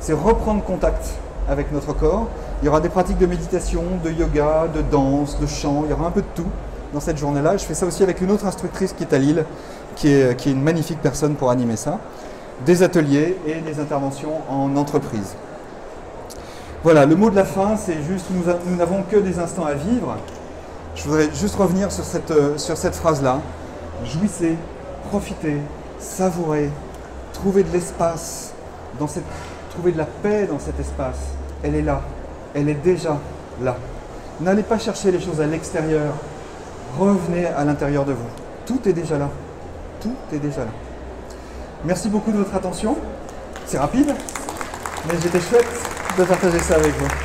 C'est reprendre contact avec notre corps. Il y aura des pratiques de méditation, de yoga, de danse, de chant, il y aura un peu de tout dans cette journée-là. Je fais ça aussi avec une autre instructrice qui est à Lille, qui est une magnifique personne pour animer ça. Des ateliers et des interventions en entreprise. Voilà, le mot de la fin, c'est juste, nous n'avons que des instants à vivre. Je voudrais juste revenir sur cette phrase-là. Jouissez, profitez, savourez, trouvez de l'espace, trouvez de la paix dans cet espace. Elle est là, elle est déjà là. N'allez pas chercher les choses à l'extérieur, revenez à l'intérieur de vous. Tout est déjà là, tout est déjà là. Merci beaucoup de votre attention. C'est rapide, mais j'étais chouette de partager ça avec vous.